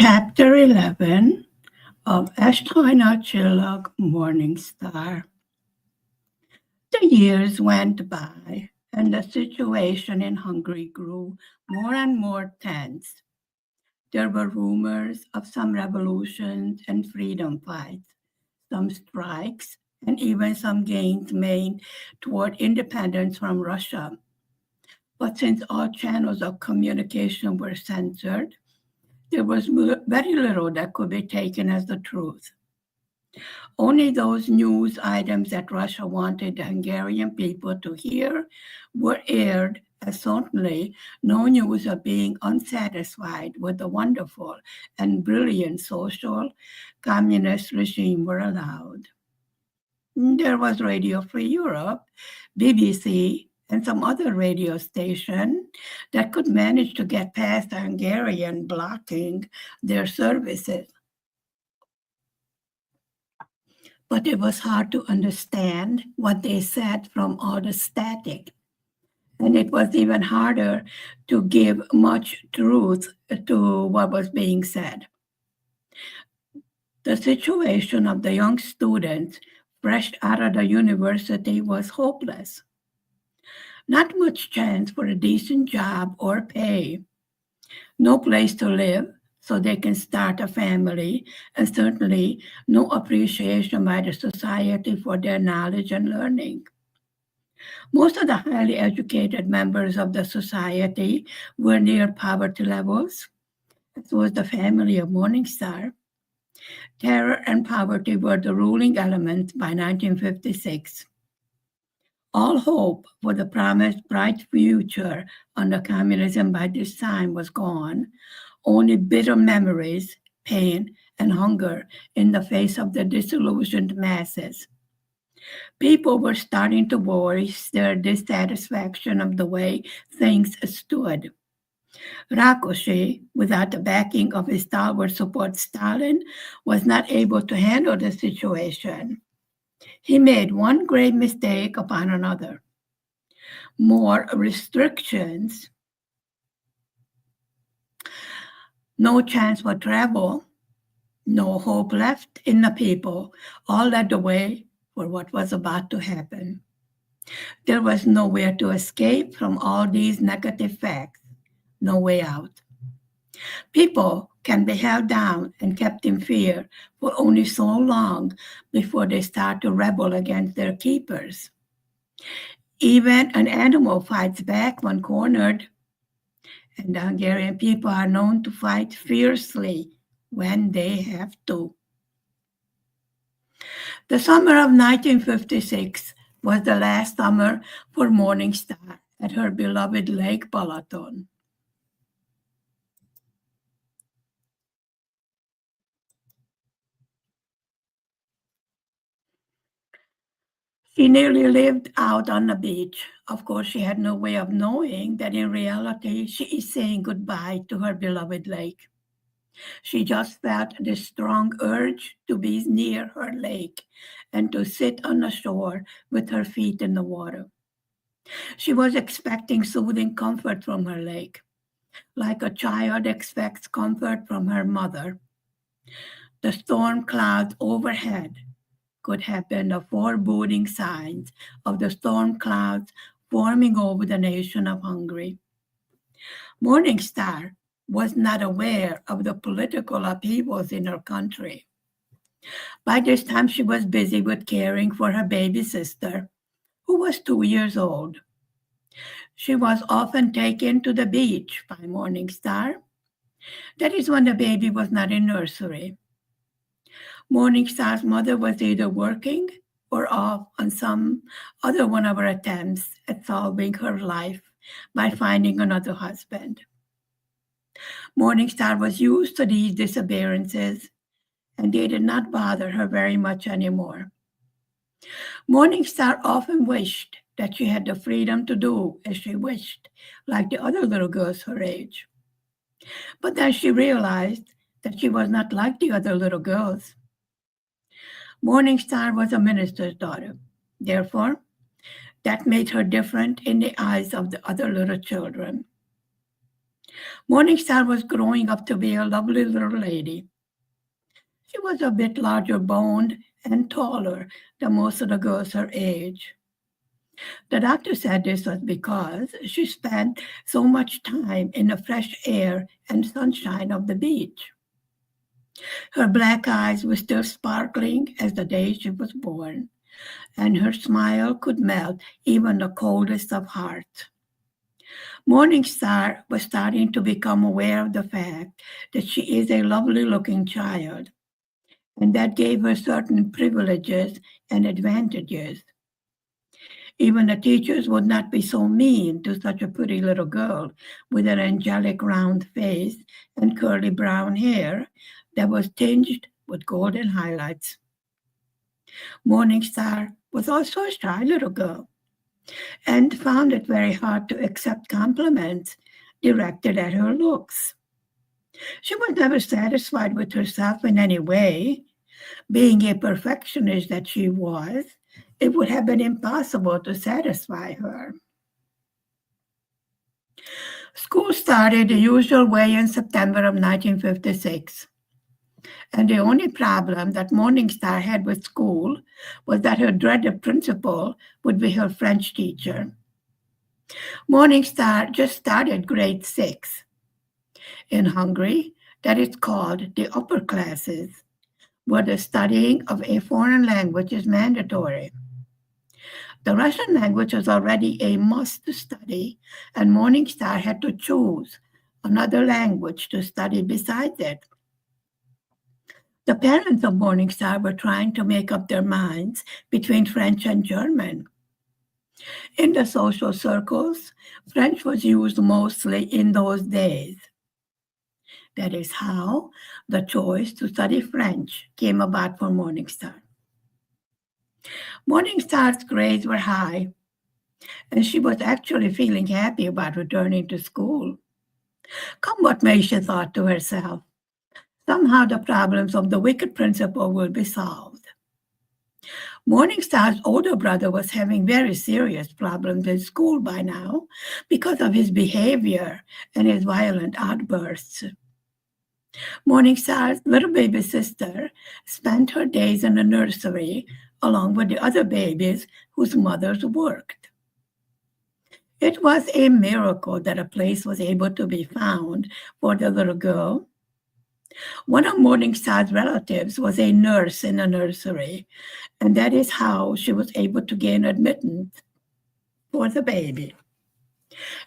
Chapter 11 of Esthajnalcsillag-Morningstar. The years went by, and the situation in Hungary grew more and more tense. There were rumors of some revolutions and freedom fights, some strikes, and even some gains made toward independence from Russia. But since all channels of communication were censored, there was very little that could be taken as the truth. Only those news items that Russia wanted the Hungarian people to hear were aired, as certainly no news of being unsatisfied with the wonderful and brilliant social communist regime were allowed. There was Radio Free Europe, BBC, and some other radio station that could manage to get past the Hungarian blocking their services. But it was hard to understand what they said from all the static. And it was even harder to give much truth to what was being said. The situation of the young students fresh out of the university was hopeless. Not much chance for a decent job or pay. No place to live so they can start a family, and certainly no appreciation by the society for their knowledge and learning. Most of the highly educated members of the society were near poverty levels, as was the family of Morningstar. Terror and poverty were the ruling elements by 1956. All hope for the promised bright future under communism by this time was gone. Only bitter memories, pain, and hunger in the face of the disillusioned masses. People were starting to voice their dissatisfaction of the way things stood. Rákosi, without the backing of his stalwart support Stalin, was not able to handle the situation. He made one grave mistake upon another. More restrictions, no chance for travel, no hope left in the people, all led the way for what was about to happen. There was nowhere to escape from all these negative facts, no way out. People can be held down and kept in fear for only so long before they start to rebel against their keepers. Even an animal fights back when cornered, and the Hungarian people are known to fight fiercely when they have to. The summer of 1956 was the last summer for Morningstar at her beloved Lake Balaton. She nearly lived out on the beach. Of course, she had no way of knowing that in reality she is saying goodbye to her beloved lake. She just felt this strong urge to be near her lake and to sit on the shore with her feet in the water. She was expecting soothing comfort from her lake, like a child expects comfort from her mother. The storm clouds overhead could have been the foreboding signs of the storm clouds forming over the nation of Hungary. Morningstar was not aware of the political upheavals in her country. By this time, she was busy with caring for her baby sister, who was 2 years old. She was often taken to the beach by Morningstar. That is when the baby was not in nursery. Morningstar's mother was either working or off on some other one of her attempts at solving her life by finding another husband. Morningstar was used to these disappearances, and they did not bother her very much anymore. Morningstar often wished that she had the freedom to do as she wished, like the other little girls her age. But then she realized that she was not like the other little girls. Morningstar was a minister's daughter. Therefore, that made her different in the eyes of the other little children. Morningstar was growing up to be a lovely little lady. She was a bit larger boned and taller than most of the girls her age. The doctor said this was because she spent so much time in the fresh air and sunshine of the beach. Her black eyes were still sparkling as the day she was born, and her smile could melt even the coldest of hearts. Morningstar was starting to become aware of the fact that she is a lovely looking child, and that gave her certain privileges and advantages. Even the teachers would not be so mean to such a pretty little girl with an angelic round face and curly brown hair that was tinged with golden highlights. Morningstar was also a shy little girl and found it very hard to accept compliments directed at her looks. She was never satisfied with herself in any way. Being a perfectionist that she was, it would have been impossible to satisfy her. School started the usual way in September of 1956, and the only problem that Morningstar had with school was that her dreaded principal would be her French teacher. Morningstar just started grade 6. In Hungary, that is called the upper classes, where the studying of a foreign language is mandatory. The Russian language was already a must to study, and Morningstar had to choose another language to study besides it. The parents of Morningstar were trying to make up their minds between French and German. In the social circles, French was used mostly in those days. That is how the choice to study French came about for Morningstar. Morningstar's grades were high, and she was actually feeling happy about returning to school. Come what may, she thought to herself, somehow the problems of the wicked principal will be solved. Morningstar's older brother was having very serious problems in school by now because of his behavior and his violent outbursts. Morningstar's little baby sister spent her days in the nursery along with the other babies whose mothers worked. It was a miracle that a place was able to be found for the little girl. One of Morningstar's relatives was a nurse in the nursery, and that is how she was able to gain admittance for the baby.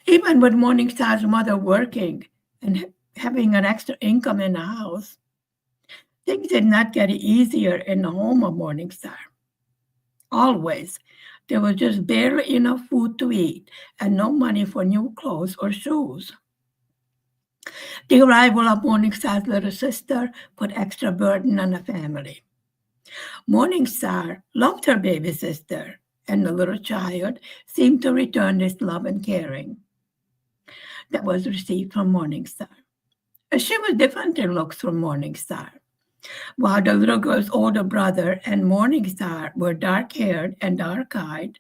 Even with Morningstar's mother working and having an extra income in the house, things did not get easier in the home of Morningstar. Always, there was just barely enough food to eat and no money for new clothes or shoes. The arrival of Morningstar's little sister put extra burden on the family. Morningstar loved her baby sister, and the little child seemed to return this love and caring that was received from Morningstar. She was different in looks from Morningstar. While the little girl's older brother and Morningstar were dark-haired and dark-eyed,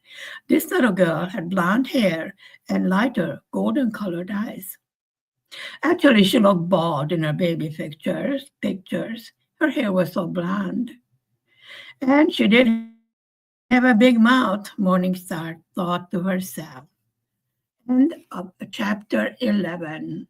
this little girl had blonde hair and lighter golden-colored eyes. Actually, she looked bald in her baby pictures. Her hair was so blonde. And she did have a big mouth, Morningstar thought to herself. End of chapter 11.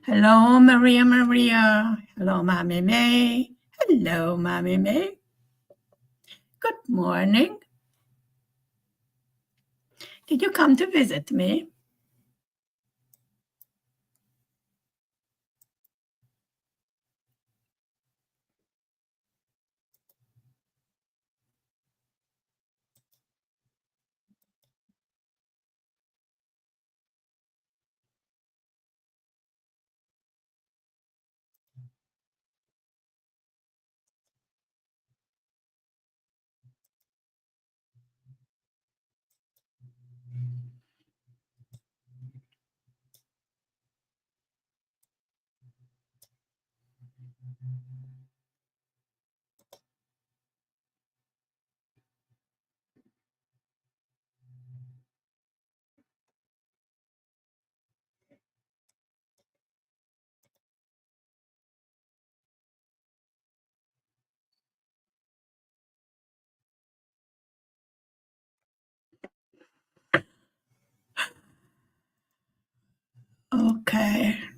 Hello, Maria Maria. Hello, Mommy May. Hello, Mommy May. Good morning. Did you come to visit me?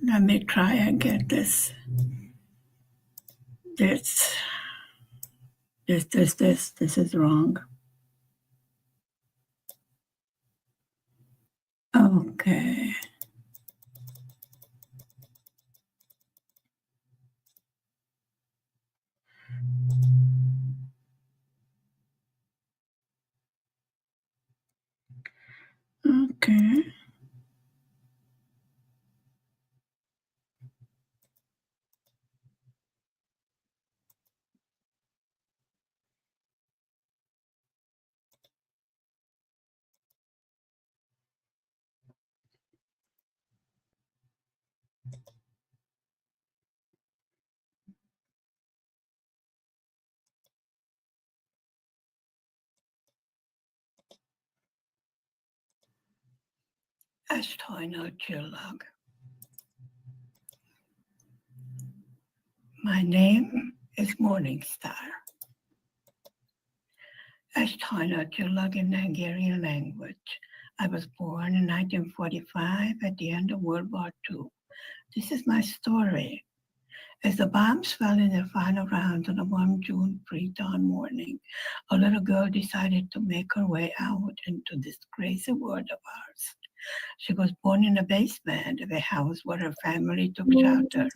Let me try and get this. This is wrong. Okay. Okay. Esthajnalcsillag. My name is Morningstar. Esthajnalcsillag in Hungarian language. I was born in 1945 at the end of World War II. This is my story. As the bombs fell in their final round on a warm June pre-dawn morning, a little girl decided to make her way out into this crazy world of ours. She was born in the basement of a house where her family took shelter.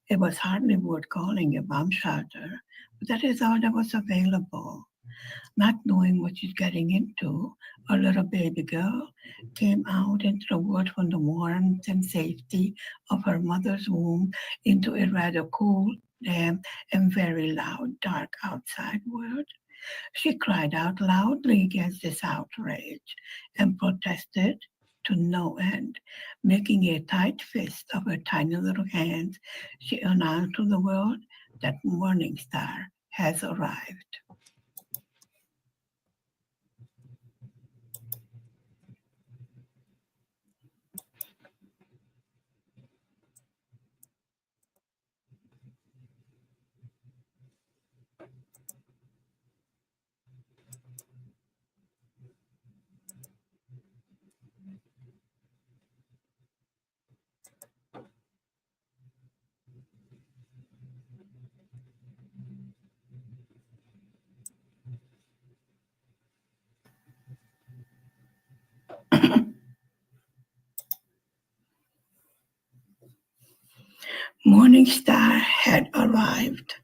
It was hardly worth calling a bomb shelter, but that is all that was available. Not knowing what she's getting into, a little baby girl came out into the world from the warmth and safety of her mother's womb into a rather cool, damp, and very loud, dark outside world. She cried out loudly against this outrage and protested to no end. Making a tight fist of her tiny little hands, she announced to the world that Morning Star has arrived. Morning Star had arrived.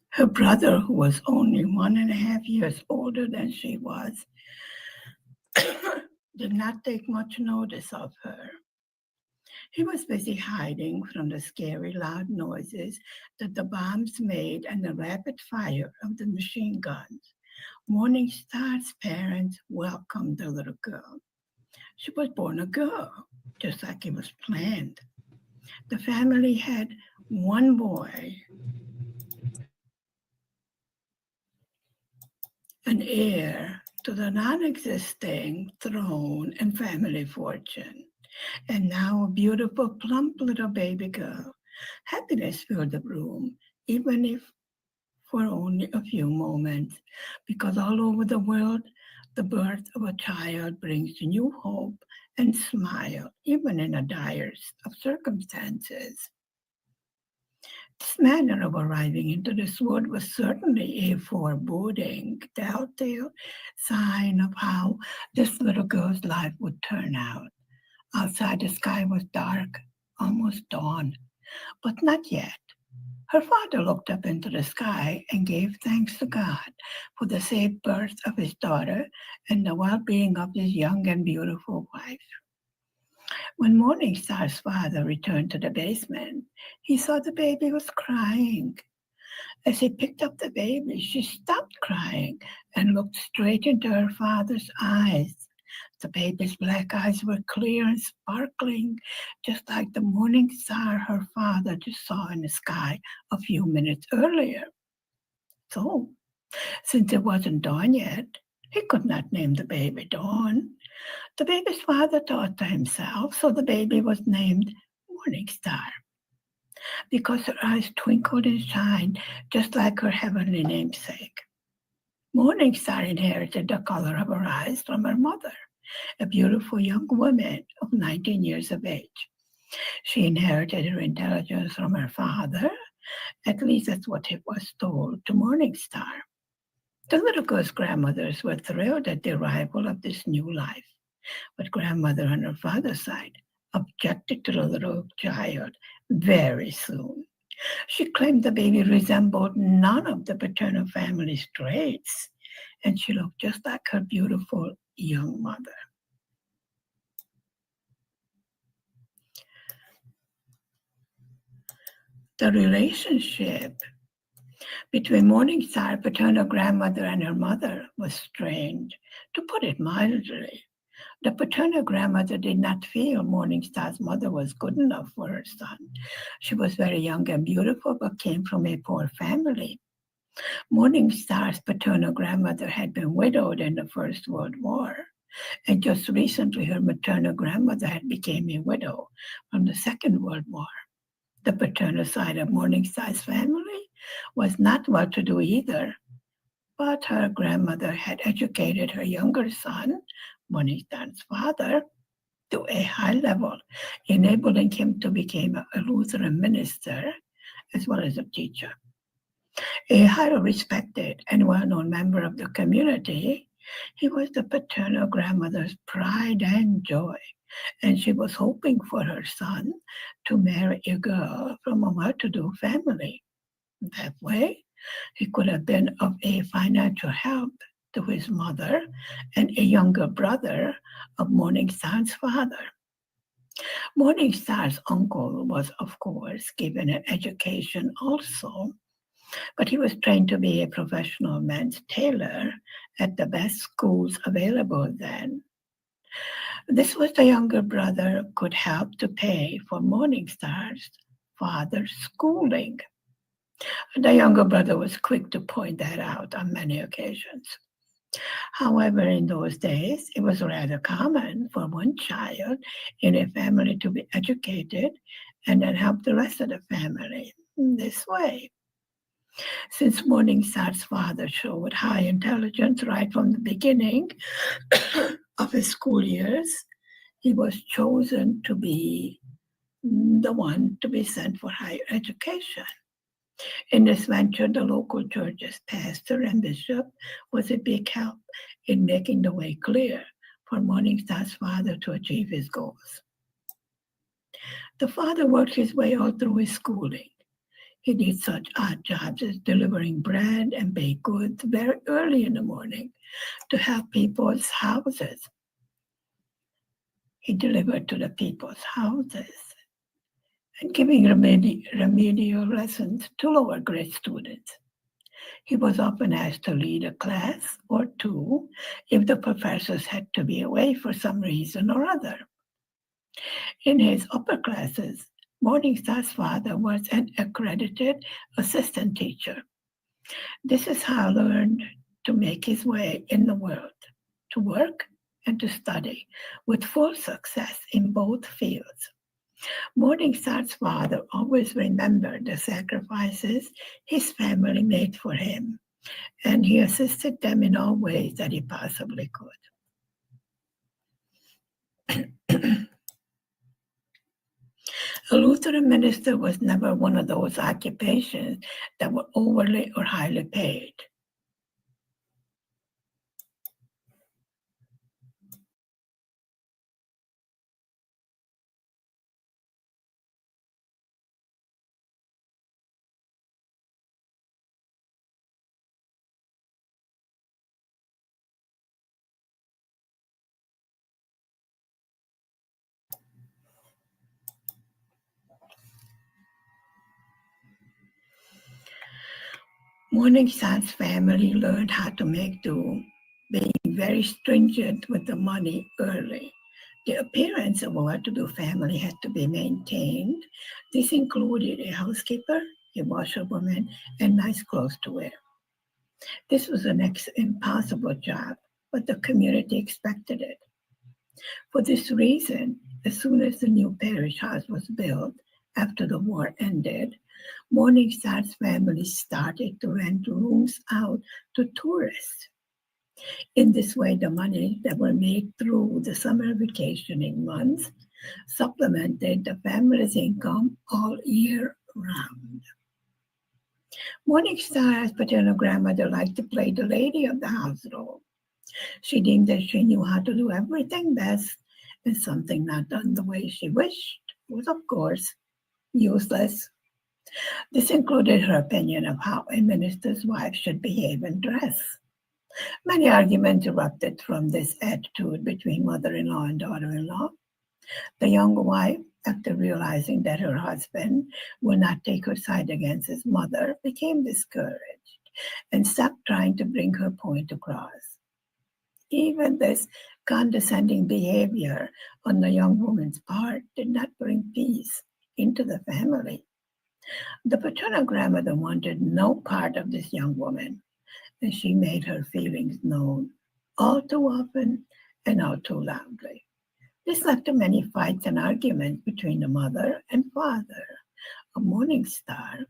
Her brother, who was only 1.5 years older than she was, did not take much notice of her. He was busy hiding from the scary loud noises that the bombs made and the rapid fire of the machine guns. Morning Star's parents welcomed the little girl. She was born a girl, just like it was planned. The family had one boy, an heir to the non-existing throne and family fortune, and now a beautiful, plump little baby girl. Happiness filled the room, even if for only a few moments, because all over the world, the birth of a child brings new hope and smile, even in the direst of circumstances. This manner of arriving into this world was certainly a foreboding, telltale sign of how this little girl's life would turn out. Outside, the sky was dark, almost dawn, but not yet. Her father looked up into the sky and gave thanks to God for the safe birth of his daughter and the well-being of his young and beautiful wife. When Morningstar's father returned to the basement, he saw the baby was crying. As he picked up the baby, she stopped crying and looked straight into her father's eyes. The baby's black eyes were clear and sparkling, just like the morning star her father just saw in the sky a few minutes earlier. So, since it wasn't dawn yet, he could not name the baby Dawn. The baby's father thought to himself, so the baby was named Morning Star because her eyes twinkled and shined just like her heavenly namesake. Morning Star inherited the color of her eyes from her mother, a beautiful young woman of 19 years of age. She inherited her intelligence from her father. At least that's what it was told to Morningstar. The little girl's grandmothers were thrilled at the arrival of this new life, but grandmother on her father's side objected to the little child very soon. She claimed the baby resembled none of the paternal family's traits, and she looked just like her beautiful young mother. The relationship between Morningstar's paternal grandmother and her mother was strained, to put it mildly. The paternal grandmother did not feel Morningstar's mother was good enough for her son. She was very young and beautiful, but came from a poor family. Morningstar's paternal grandmother had been widowed in the First World War, and just recently her maternal grandmother had become a widow from the Second World War. The paternal side of Morningstar's family was not well-to-do either, but her grandmother had educated her younger son, Morningstar's father, to a high level, enabling him to become a Lutheran minister as well as a teacher. A highly respected and well-known member of the community, he was the paternal grandmother's pride and joy, and she was hoping for her son to marry a girl from a well-to-do family. That way, he could have been of a financial help to his mother and a younger brother of Morningstar's father. Morningstar's uncle was, of course, given an education also, but he was trained to be a professional men's tailor at the best schools available then. This was the younger brother could help to pay for Morningstar's father's schooling. The younger brother was quick to point that out on many occasions. However, in those days, it was rather common for one child in a family to be educated and then help the rest of the family in this way. Since Morningstar's father showed high intelligence right from the beginning of his school years, he was chosen to be the one to be sent for higher education. In this venture, the local church's pastor and bishop was a big help in making the way clear for Morningstar's father to achieve his goals. The father worked his way all through his schooling. He did such odd jobs as delivering bread and baked goods very early in the morning to help people's houses. He delivered to the people's houses and giving remedial lessons to lower grade students. He was often asked to lead a class or two if the professors had to be away for some reason or other. In his upper classes, Morningstar's father was an accredited assistant teacher. This is how he learned to make his way in the world, to work and to study with full success in both fields. Morningstar's father always remembered the sacrifices his family made for him, and he assisted them in all ways that he possibly could. A Lutheran minister was never one of those occupations that were overly or highly paid. Morningstar's family learned how to make do, being very stringent with the money early. The appearance of a well-to-do family had to be maintained. This included a housekeeper, a washerwoman, and nice clothes to wear. This was an impossible job, but the community expected it. For this reason, as soon as the new parish house was built after the war ended, Morningstar's family started to rent rooms out to tourists. In this way, the money that were made through the summer vacationing months supplemented the family's income all year round. Morningstar's paternal grandmother liked to play the lady of the house role. She deemed that she knew how to do everything best, and something not done the way she wished was, of course, useless. This included her opinion of how a minister's wife should behave and dress. Many arguments erupted from this attitude between mother-in-law and daughter-in-law. The young wife, after realizing that her husband would not take her side against his mother, became discouraged and stopped trying to bring her point across. Even this condescending behavior on the young woman's part did not bring peace into the family. The paternal grandmother wanted no part of this young woman, and she made her feelings known all too often and all too loudly. This led to many fights and arguments between the mother and father of Morningstar,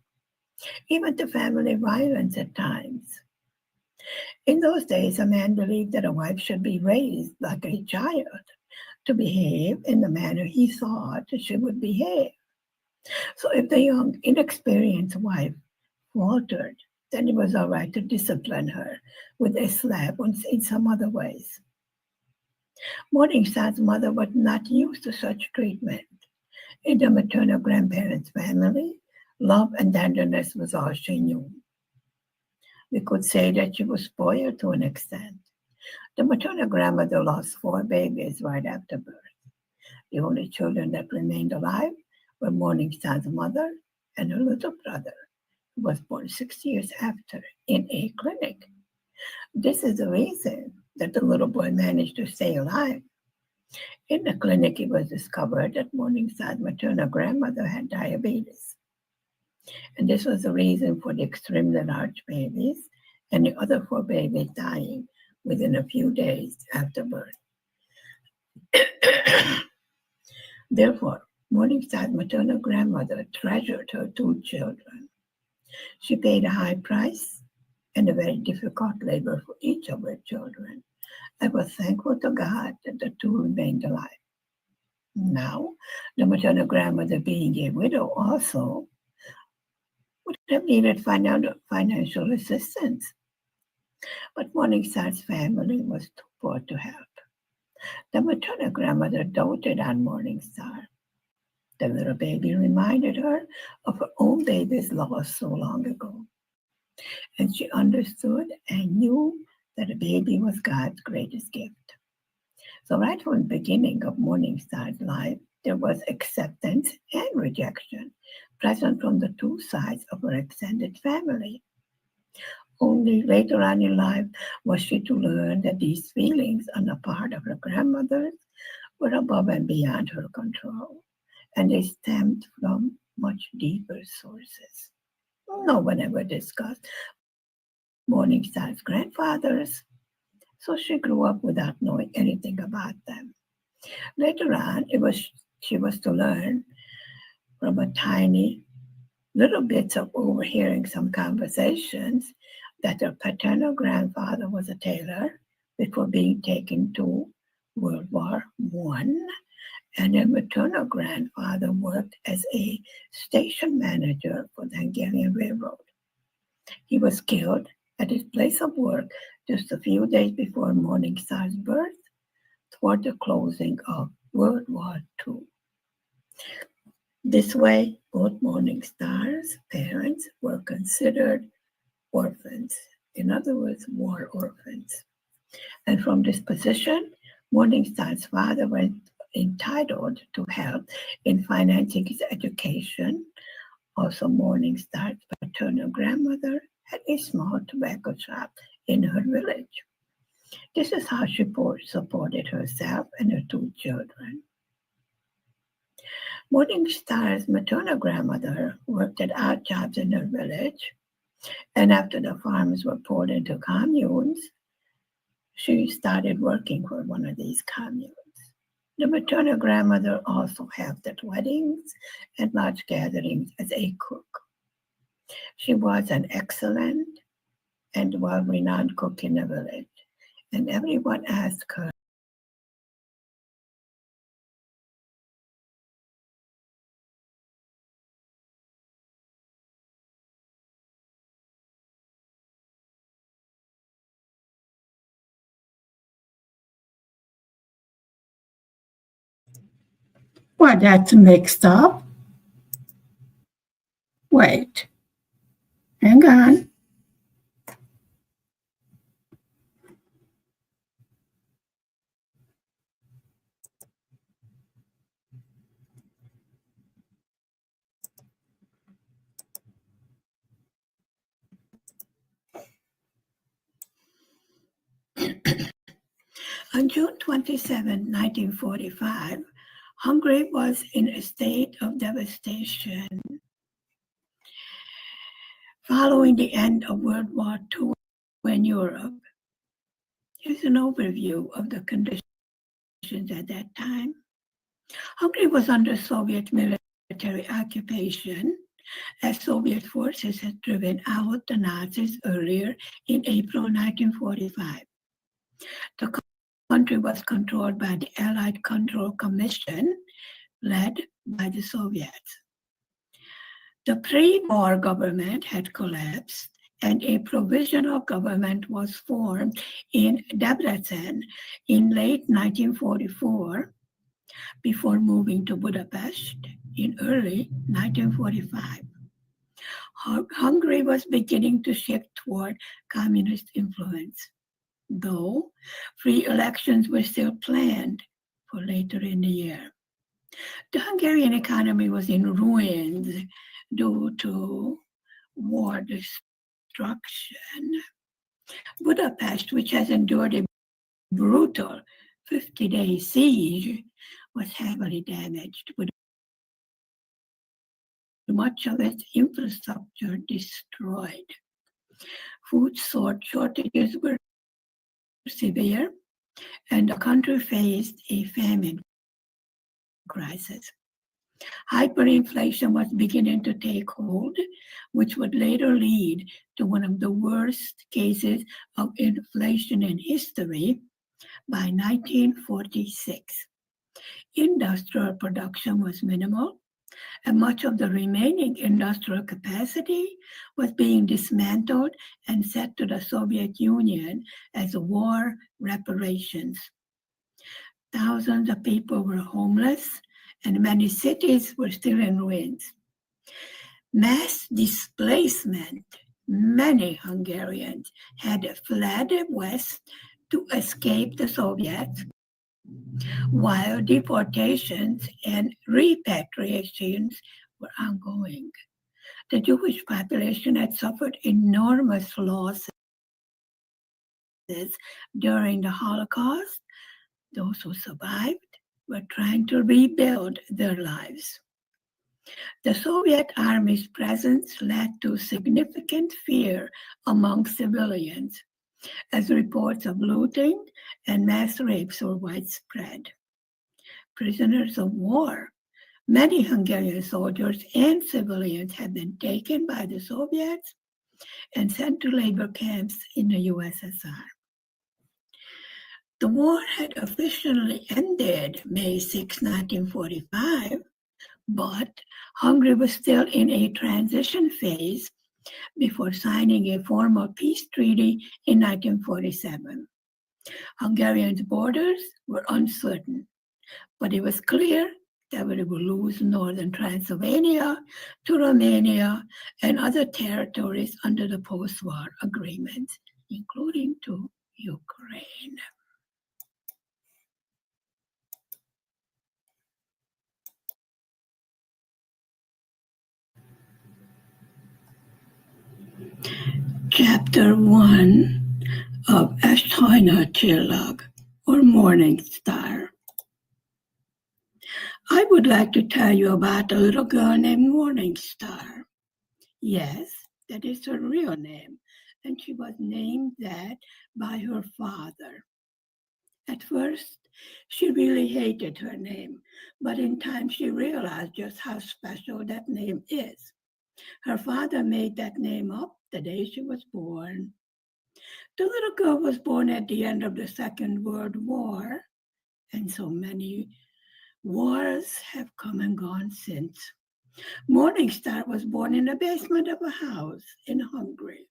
even to family violence at times. In those days, a man believed that a wife should be raised like a child, to behave in the manner he thought she would behave. So if the young, inexperienced wife faltered, then it was all right to discipline her with a slap in some other ways. Morningstar's mother was not used to such treatment. In the maternal grandparents' family, love and tenderness was all she knew. We could say that she was spoiled to an extent. The maternal grandmother lost 4 babies right after birth. The only children that remained alive were Morningstar's mother and her little brother, who was born 6 years after in a clinic. This is the reason that the little boy managed to stay alive. In the clinic, it was discovered that Morningstar's maternal grandmother had diabetes. And this was the reason for the extremely large babies and the other 4 babies dying within a few days after birth. Therefore, Morningstar's maternal grandmother treasured her 2 children. She paid a high price and a very difficult labor for each of her children, and was thankful to God that the 2 remained alive. Now, the maternal grandmother, being a widow also, would have needed financial assistance. But Morningstar's family was too poor to help. The maternal grandmother doted on Morningstar. The little baby reminded her of her own baby's loss so long ago. And she understood and knew that a baby was God's greatest gift. So right from the beginning of Morningstar's life, there was acceptance and rejection present from the 2 sides of her extended family. Only later on in life was she to learn that these feelings on the part of her grandmothers were above and beyond her control, and they stemmed from much deeper sources. No one ever discussed Morningstar's grandfathers, so she grew up without knowing anything about them. Later on, she was to learn from a tiny little bits of overhearing some conversations that her paternal grandfather was a tailor before being taken to World War I, and her maternal grandfather worked as a station manager for the Hungarian Railroad. He was killed at his place of work just a few days before Morningstar's birth, toward the closing of World War II. This way, both Morningstar's parents were considered orphans, in other words, war orphans. And from this position, Morningstar's father was entitled to help in financing his education. Also, Morningstar's paternal grandmother had a small tobacco shop in her village. This is how she supported herself and her 2 children. Morningstar's maternal grandmother worked at odd jobs in her village, and after the farms were poured into communes, she started working for one of these communes. The maternal grandmother also helped at weddings and large gatherings as a cook. She was an excellent and well-renowned cook in the village, and everyone asked her Well, that's mixed up. Wait, hang on. On June 27, 1945, Hungary was in a state of devastation following the end of World War II in Europe. Here's an overview of the conditions at that time. Hungary was under Soviet military occupation as Soviet forces had driven out the Nazis earlier in April 1945. The country was controlled by the Allied Control Commission, led by the Soviets. The pre-war government had collapsed, and a provisional government was formed in Debrecen in late 1944 before moving to Budapest in early 1945. Hungary was beginning to shift toward communist influence, though free elections were still planned for later in the year. The Hungarian economy was in ruins due to war destruction. Budapest, which has endured a brutal 50-day siege, was heavily damaged, with much of its infrastructure destroyed. Food shortages were severe, and the country faced a famine crisis. Hyperinflation was beginning to take hold, which would later lead to one of the worst cases of inflation in history by 1946. Industrial production was minimal, and much of the remaining industrial capacity was being dismantled and sent to the Soviet Union as war reparations. Thousands of people were homeless, and many cities were still in ruins. Mass displacement. Many Hungarians had fled west to escape the Soviets, while deportations and repatriations were ongoing. The Jewish population had suffered enormous losses during the Holocaust. Those who survived were trying to rebuild their lives. The Soviet Army's presence led to significant fear among civilians, as reports of looting and mass rapes were widespread. Prisoners of war. Many Hungarian soldiers and civilians had been taken by the Soviets and sent to labor camps in the USSR. The war had officially ended May 6, 1945, but Hungary was still in a transition phase before signing a formal peace treaty in 1947. Hungarians' borders were uncertain, but it was clear that we would lose northern Transylvania to Romania and other territories under the post-war agreements, including to Ukraine. Chapter 1 of Esthajnalcsillag, or Morning Star. I would like to tell you about a little girl named Morning Star. Yes, that is her real name, and she was named that by her father. At first, she really hated her name, but in time she realized just how special that name is. Her father made that name up the day she was born. The little girl was born at the end of the Second World War, and so many wars have come and gone since. Morning Star was born in the basement of a house in Hungary.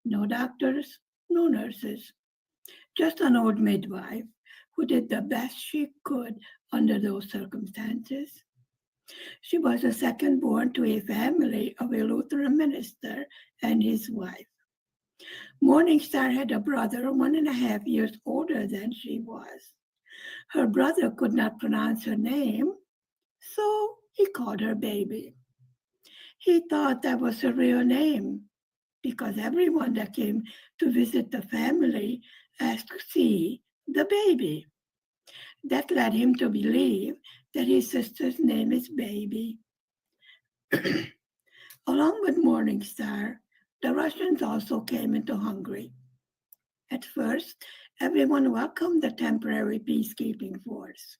No doctors, no nurses, just an old midwife who did the best she could under those circumstances. She was the second born to a family of a Lutheran minister and his wife. Morningstar had a brother 1.5 years older than she was. Her brother could not pronounce her name, so he called her Baby. He thought that was her real name because everyone that came to visit the family asked to see the baby. That led him to believe that his sister's name is Baby. Along with Morningstar, the Russians also came into Hungary. At first, everyone welcomed the temporary peacekeeping force,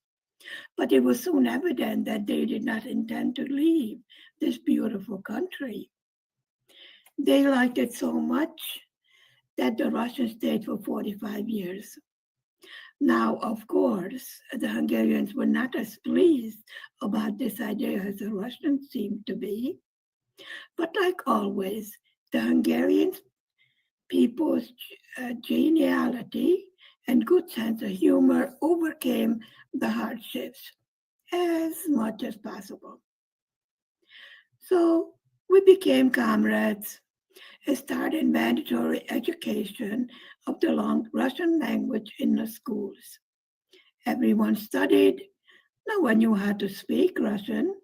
but it was soon evident that they did not intend to leave this beautiful country. They liked it so much that the Russians stayed for 45 years. Now, of course, the Hungarians were not as pleased about this idea as the Russians seemed to be. But like always, the Hungarian people's geniality and good sense of humor overcame the hardships as much as possible. So we became comrades and started mandatory education of the Russian language in the schools. Everyone studied. No one knew how to speak Russian.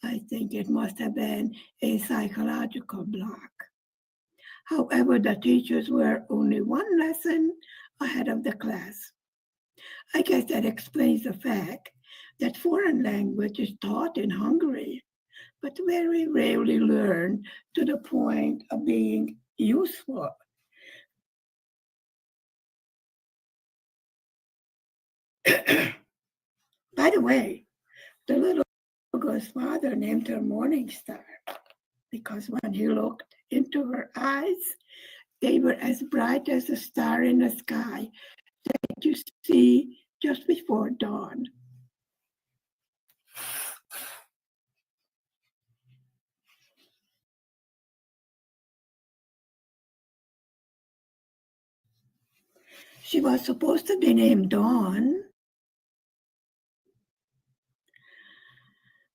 I think it must have been a psychological block. However, the teachers were only one lesson ahead of the class. I guess that explains the fact that foreign language is taught in Hungary, but very rarely learned to the point of being useful. By the way, the little girl's father named her Morningstar because when he looked into her eyes, they were as bright as a star in the sky that you see just before dawn. She was supposed to be named Dawn,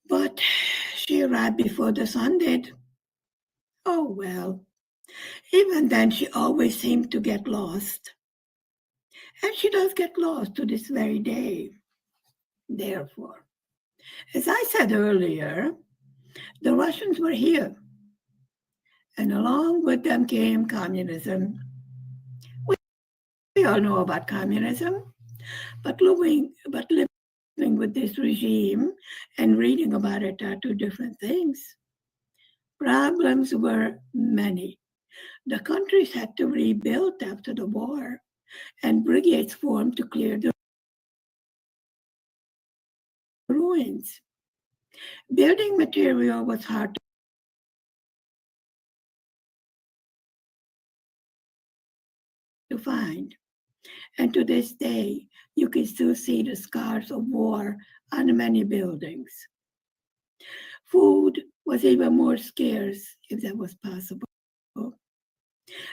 but she arrived before the sun did. Oh well, even then she always seemed to get lost. And she does get lost to this very day. Therefore, as I said earlier, the Russians were here, and along with them came communism. We all know about communism, but living with this regime and reading about it are two different things. Problems were many. The countries had to rebuild after the war, and brigades formed to clear the ruins. Building material was hard to find, and to this day, you can still see the scars of war on many buildings. Food was even more scarce, if that was possible.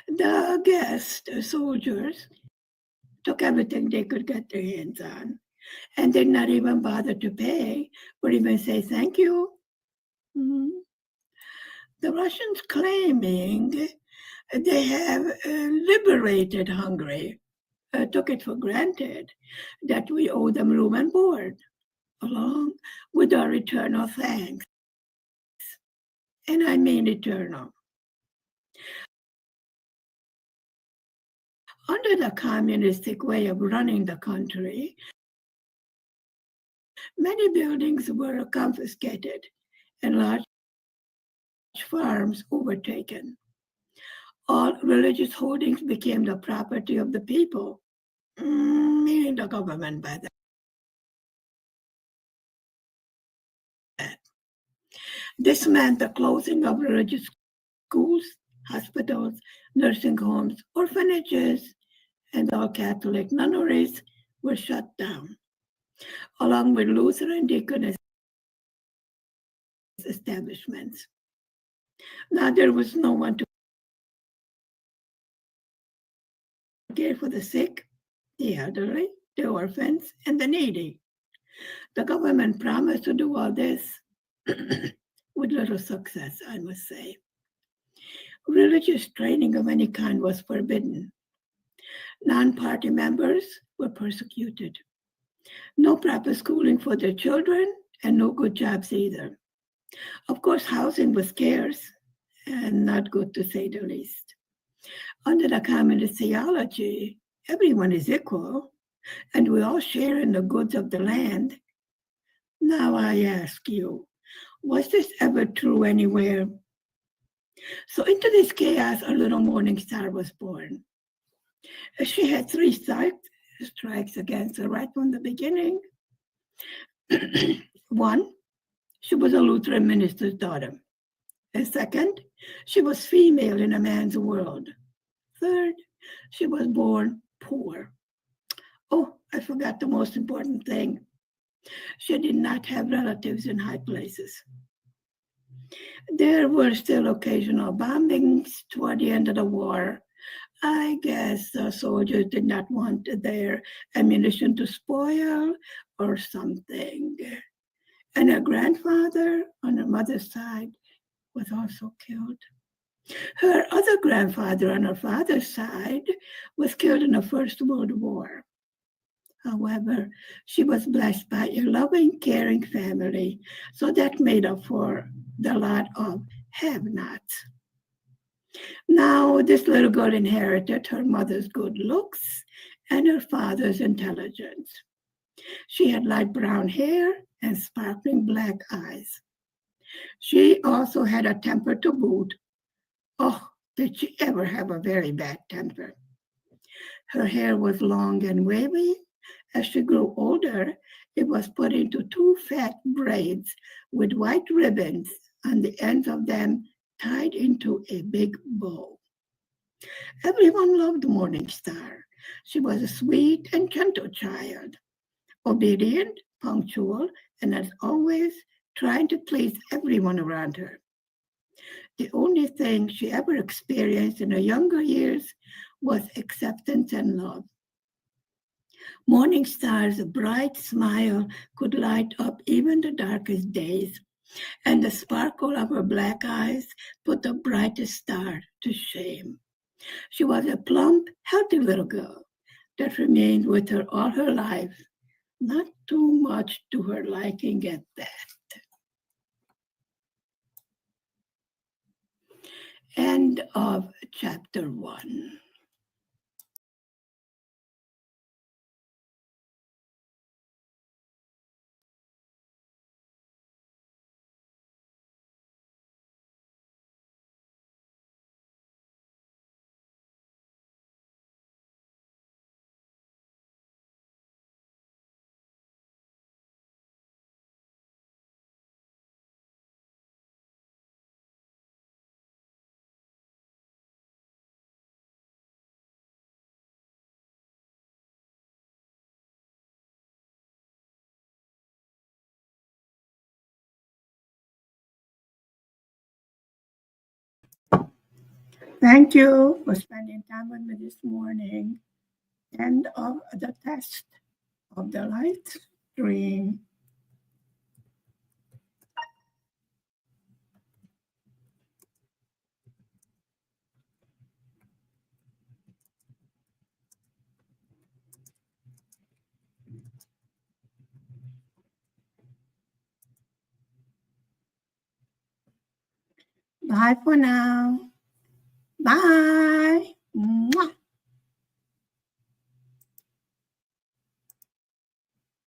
The guest soldiers took everything they could get their hands on and did not even bother to pay or even say thank you. Mm-hmm. The Russians claiming they have liberated Hungary took it for granted that we owe them room and board, along with our eternal thanks. And I mean eternal. Under the communistic way of running the country, many buildings were confiscated and large farms overtaken. All religious holdings became the property of the people, meaning the government by that. This meant the closing of religious schools, hospitals, nursing homes, orphanages, and all Catholic nunneries were shut down, along with Lutheran deaconess establishments. Now there was no one to care for the sick, the elderly, the orphans, and the needy. The government promised to do all this with little success, I must say. Religious training of any kind was forbidden. Non-party members were persecuted. No proper schooling for their children, and no good jobs either. Of course, housing was scarce and not good to say the least. Under the communist theology, everyone is equal, and we all share in the goods of the land. Now I ask you, was this ever true anywhere? So into this chaos, a little morning star was born. She had three strikes against her right from the beginning. One, she was a Lutheran minister's daughter. And second, she was female in a man's world. Third, she was born poor. Oh, I forgot the most important thing. She did not have relatives in high places. There were still occasional bombings toward the end of the war. I guess the soldiers did not want their ammunition to spoil or something. And her grandfather on her mother's side was also killed. Her other grandfather on her father's side was killed in the First World War. However, she was blessed by a loving, caring family, so that made up for the lot of have-nots. Now, this little girl inherited her mother's good looks and her father's intelligence. She had light brown hair and sparkling black eyes. She also had a temper to boot. Oh, did she ever have a very bad temper? Her hair was long and wavy. As she grew older, it was put into two fat braids with white ribbons on the ends of them tied into a big bow. Everyone loved Morning Star. She was a sweet and gentle child, obedient, punctual, and as always, trying to please everyone around her. The only thing she ever experienced in her younger years was acceptance and love. Morning Star's bright smile could light up even the darkest days, and the sparkle of her black eyes put the brightest star to shame. She was a plump, healthy little girl that remained with her all her life, not too much to her liking at that. End of chapter 1. Thank you for spending time with me this morning. End of the test of the light stream. Bye for now. Bye. Mwah.